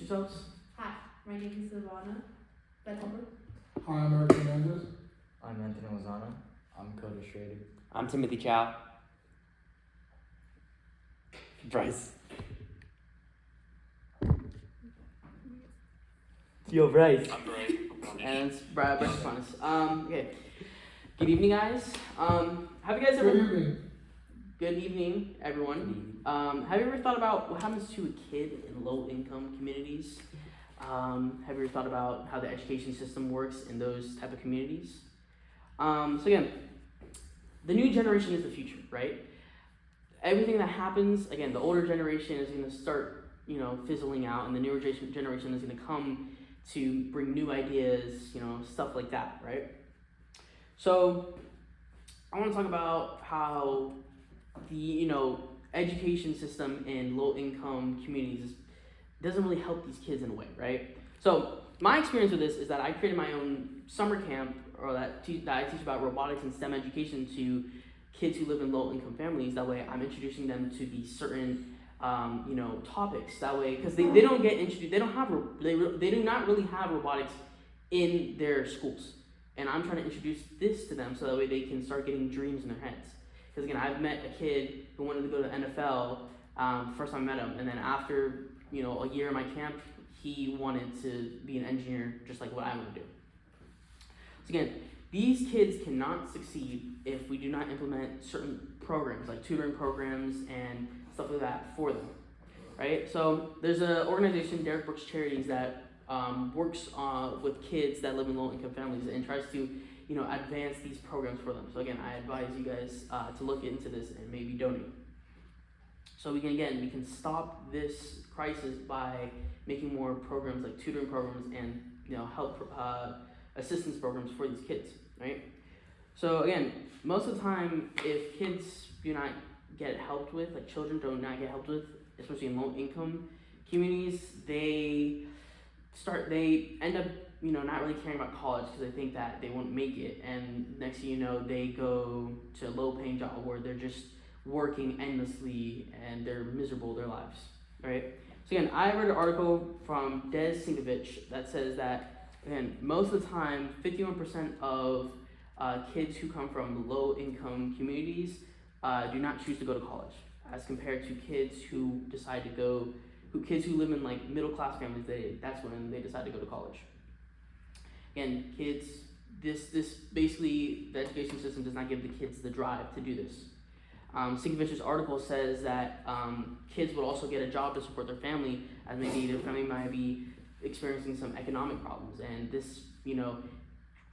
yourselves. Hi, my name is Silvana Betancourt. Hi, I'm Eric Hernandez. I'm Anthony Lozano. I'm Cody Schrader. I'm Timothy Chow. Bryce. Yo, Bryce. I'm Bryce. And it's Bryce Funus. Okay. Good evening, guys. Have you guys ever? Good evening. Good evening, everyone. Have you ever thought about what happens to a kid in low-income communities? Have you ever thought about how the education system works in those type of communities? So again, the new generation is the future, right? Everything that happens, again, the older generation is going to start, fizzling out, and the newer generation is going to come to bring new ideas, stuff like that, right? So I want to talk about how the, education system in low-income communities doesn't really help these kids in a way, right? So my experience with this is that I created my own summer camp, or that I teach about robotics and STEM education to kids who live in low-income families. That way I'm introducing them to these certain, topics. That way, because they don't get introduced, they do not really have robotics in their schools. And I'm trying to introduce this to them so that way they can start getting dreams in their heads. Because again, I've met a kid who wanted to go to the NFL, first time I met him, and then after, a year in my camp, he wanted to be an engineer just like what I want to do. So again, these kids cannot succeed if we do not implement certain programs, like tutoring programs and stuff like that for them, right? So there's an organization, Derek Brooks Charities, that works with kids that live in low-income families and tries to, advance these programs for them. So again, I advise you guys to look into this and maybe donate. So we can stop this crisis by making more programs like tutoring programs and help assistance programs for these kids, right? So again, most of the time, if kids do not get helped with, like children do not get helped with, especially in low-income communities, they end up not really caring about college because they think that they won't make it, and next thing you know, they go to a low-paying job where they're just working endlessly and they're miserable their lives, right? So again, I read an article from Des Sinkovich that says that, again, most of the time, 51% of kids who come from low-income communities do not choose to go to college, as compared to kids who decide to go, kids who live in like middle-class families, that's when they decide to go to college. Again, kids, this basically, the education system does not give the kids the drive to do this. Sinkovich's article says that kids would also get a job to support their family, as maybe their family might be experiencing some economic problems, and this,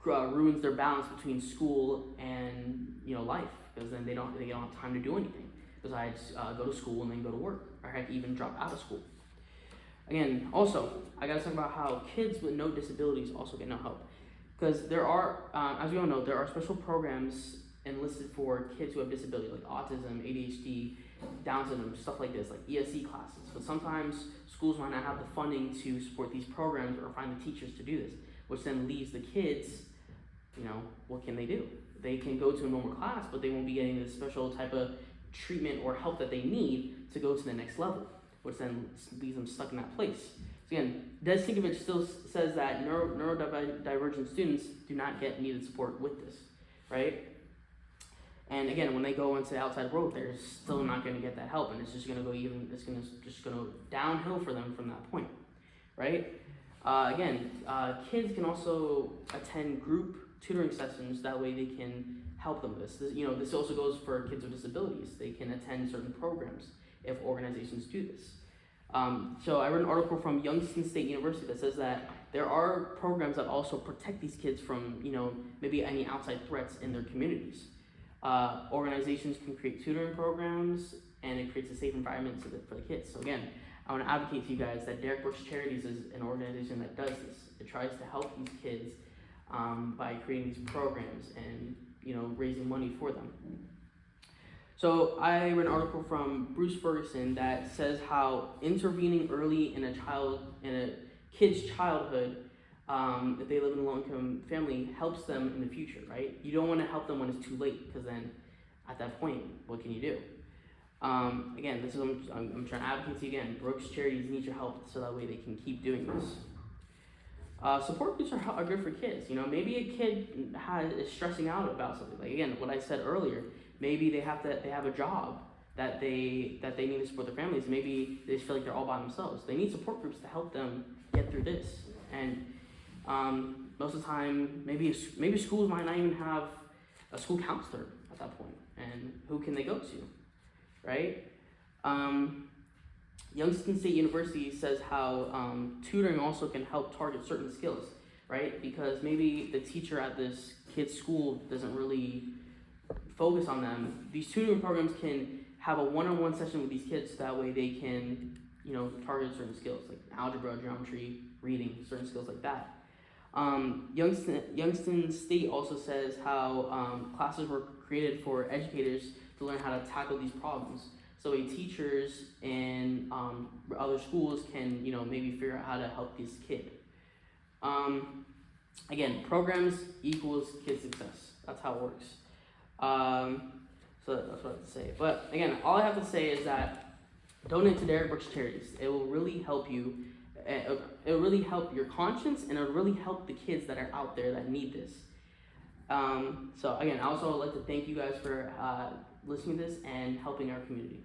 ruins their balance between school and life, because then they don't have time to do anything besides go to school and then go to work, or heck, even drop out of school. Again, also, I gotta talk about how kids with no disabilities also get no help, because there are, as we all know, there are special programs enlisted for kids who have disabilities like autism, ADHD, Down syndrome, stuff like this, like ESC classes. But sometimes schools might not have the funding to support these programs or find the teachers to do this, which then leaves the kids, what can they do? They can go to a normal class, but they won't be getting the special type of treatment or help that they need to go to the next level, which then leaves them stuck in that place. So again, Des Sinkovich still says that neurodivergent students do not get needed support with this, right? And again, when they go into the outside world, they're still not going to get that help, and it's just going to go downhill for them from that point, right? Kids can also attend group tutoring sessions. That way, they can help them with this. This also goes for kids with disabilities. They can attend certain programs if organizations do this. So I read an article from Youngstown State University that says that there are programs that also protect these kids from, maybe any outside threats in their communities. Organizations can create tutoring programs, and it creates a safe environment for the kids. So again, I want to advocate to you guys that Derek Brooks Charities is an organization that does this. It tries to help these kids by creating these programs and raising money for them. So I read an article from Bruce Ferguson that says how intervening early in a kid's childhood, if they live in a low-income family, helps them in the future, right? You don't want to help them when it's too late, because then at that point, what can you do? Again, this is I'm trying to advocate to you again. Brooks Charities need your help so that way they can keep doing this. Support groups are good for kids. You know, maybe a kid is stressing out about something. Like again, what I said earlier. Maybe they have a job that they need to support their families. Maybe they just feel like they're all by themselves. They need support groups to help them get through this. And most of the time, maybe schools might not even have a school counselor at that point. And who can they go to, right? Youngstown State University says how tutoring also can help target certain skills, right? Because maybe the teacher at this kid's school doesn't really focus on them. These tutoring programs can have a one-on-one session with these kids so that way they can, you know, target certain skills like algebra, geometry, reading, certain skills like that. Youngstown State also says how classes were created for educators to learn how to tackle these problems. So teachers and other schools can, you know, maybe figure out how to help this kid. Again, programs equals kid success. That's how it works. So that's what I have to say. But again, all I have to say is that donate to Derek Brooks Charities. It will really help you. It will really help your conscience, and it will really help the kids that are out there that need this. So again, I also would like to thank you guys for listening to this and helping our community.